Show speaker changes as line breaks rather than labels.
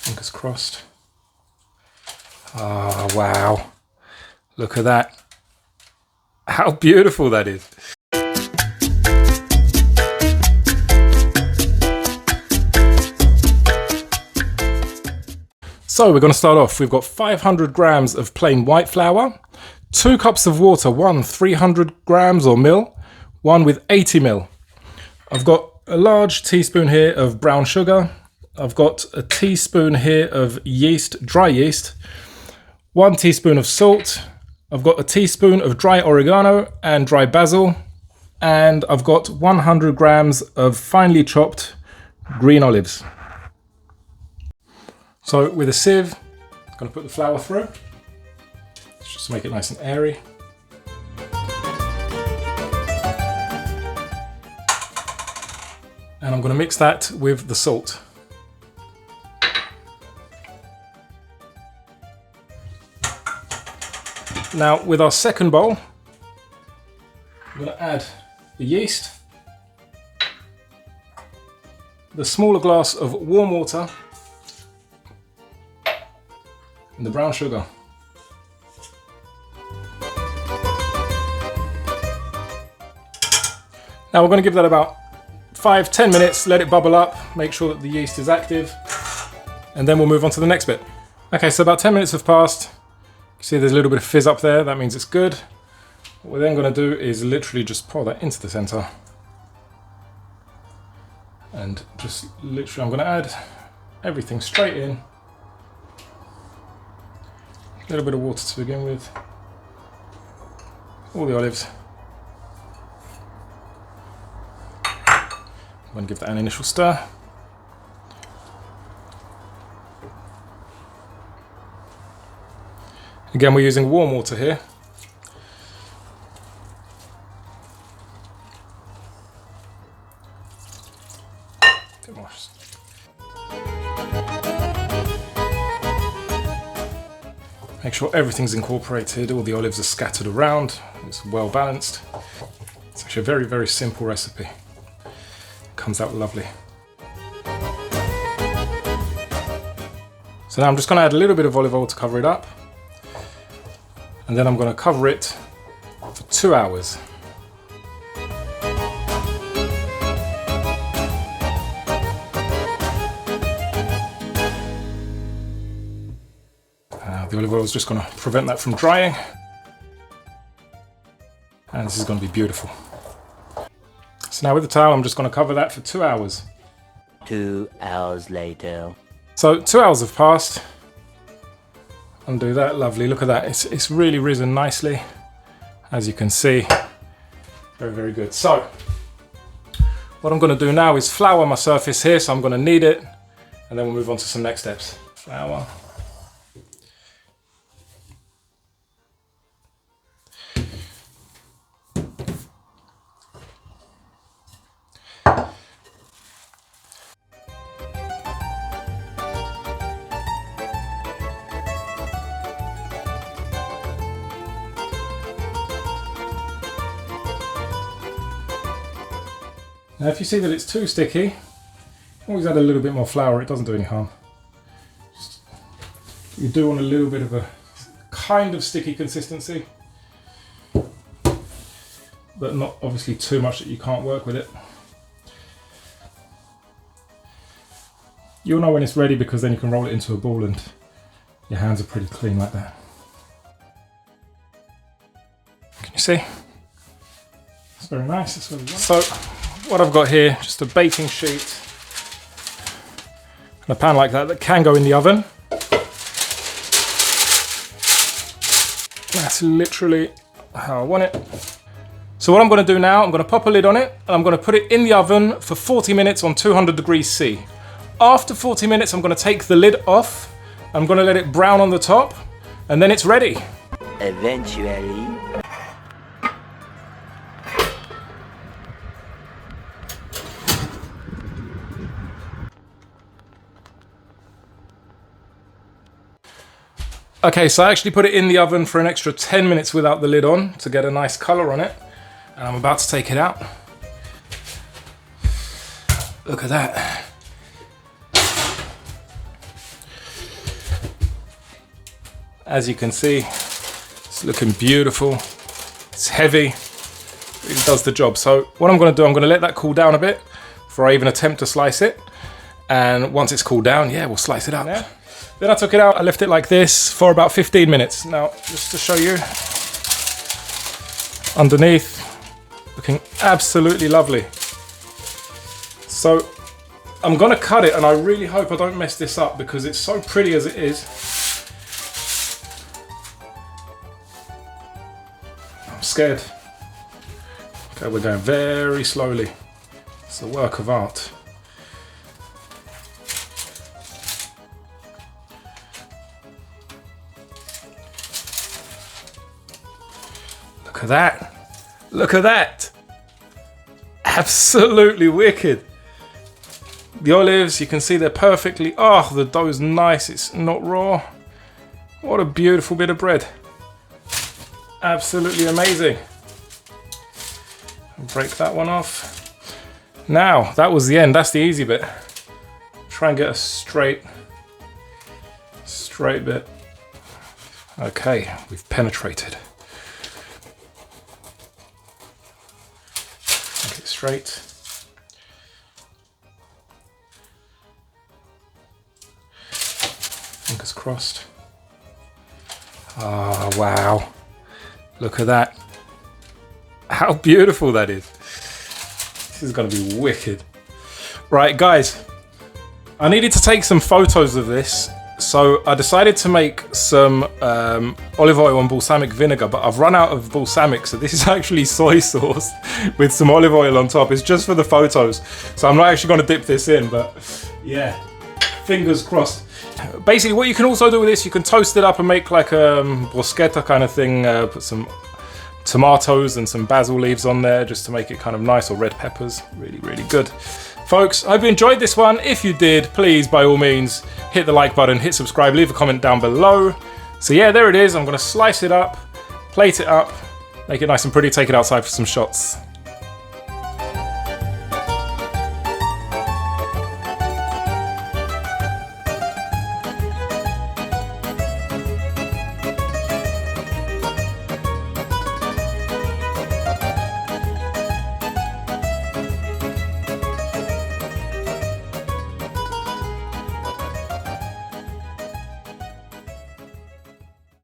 Fingers crossed. Oh, wow. Look at that. How beautiful that is. So we're going to start off. We've got 500 grams of plain white flour, 2 cups of water, one 300 grams or mil, one with 80 mil. I've got a large teaspoon here of brown sugar. I've got a teaspoon here of yeast, dry yeast, 1 teaspoon of salt. I've got a teaspoon of dry oregano and dry basil, and I've got 100 grams of finely chopped green olives. So with a sieve, I'm going to put the flour through, just to make it nice and airy. And I'm going to mix that with the salt. Now with our second bowl, I'm going to add the yeast, the smaller glass of warm water, and the brown sugar. Now we're going to give that about 5-10 minutes, let it bubble up, make sure that the yeast is active, and then we'll move on to the next bit. Okay, so about 10 minutes have passed. You see there's a little bit of fizz up there, that means it's good. What we're then going to do is literally just pour that into the center. And just literally I'm going to add everything straight in. A little bit of water to begin with. All the olives. I'm going to give that an initial stir. Again, we're using warm water here. Make sure everything's incorporated, all the olives are scattered around, it's well balanced. It's actually a very, very simple recipe. It comes out lovely. So now I'm just going to add a little bit of olive oil to cover it up. And then I'm going to cover it for 2 hours. The olive oil is just going to prevent that from drying. And this is going to be beautiful. So now with the towel, I'm just going to cover that for 2 hours.
2 hours later.
So 2 hours have passed. Undo that, lovely, look at that. It's really risen nicely, as you can see. Very, very good. So what I'm going to do now is flour my surface here, so I'm going to knead it, and then we'll move on to some next steps. Flour. Now if you see that it's too sticky, always add a little bit more flour, it doesn't do any harm. You do want a little bit of a kind of sticky consistency, but not obviously too much that you can't work with it. You'll know when it's ready because then you can roll it into a ball and your hands are pretty clean like that. Can you see? It's very nice, that's what we want. So what I've got here, just a baking sheet and a pan like that can go in the oven. That's literally how I want it. So what I'm going to do now, I'm going to pop a lid on it and I'm going to put it in the oven for 40 minutes on 200 degrees C. After 40 minutes, I'm going to take the lid off. I'm going to let it brown on the top and then it's ready.
Eventually.
Okay, so I actually put it in the oven for an extra 10 minutes without the lid on to get a nice colour on it. And I'm about to take it out. Look at that. As you can see, it's looking beautiful. It's heavy. It does the job. So what I'm going to do, I'm going to let that cool down a bit before I even attempt to slice it. And once it's cooled down, yeah, we'll slice it up. Yeah. Then I took it out, I left it like this for about 15 minutes. Now, just to show you, underneath, looking absolutely lovely. So I'm gonna cut it, and I really hope I don't mess this up because it's so pretty as it is. I'm scared. Okay, we're going very slowly. It's a work of art. Look at that. Look at that. Absolutely wicked. The olives, you can see they're perfectly, oh, the dough's nice. It's not raw. What a beautiful bit of bread. Absolutely amazing. Break that one off. Now, that was the end. That's the easy bit. Try and get a straight bit. Okay, we've penetrated. Make it straight. Fingers crossed. Oh, wow. Look at that. How beautiful that is. This is going to be wicked. Right, guys. I needed to take some photos of this. So I decided to make some olive oil and balsamic vinegar, but I've run out of balsamic, so this is actually soy sauce with some olive oil on top. It's just for the photos, so I'm not actually going to dip this in, but yeah, fingers crossed. Basically, what you can also do with this, you can toast it up and make like a bruschetta kind of thing, put some tomatoes and some basil leaves on there just to make it kind of nice, or red peppers. Really, really good. Folks, I hope you enjoyed this one. If you did, please, by all means, hit the like button, hit subscribe, leave a comment down below. So yeah, there it is. I'm going to slice it up, plate it up, make it nice and pretty, take it outside for some shots.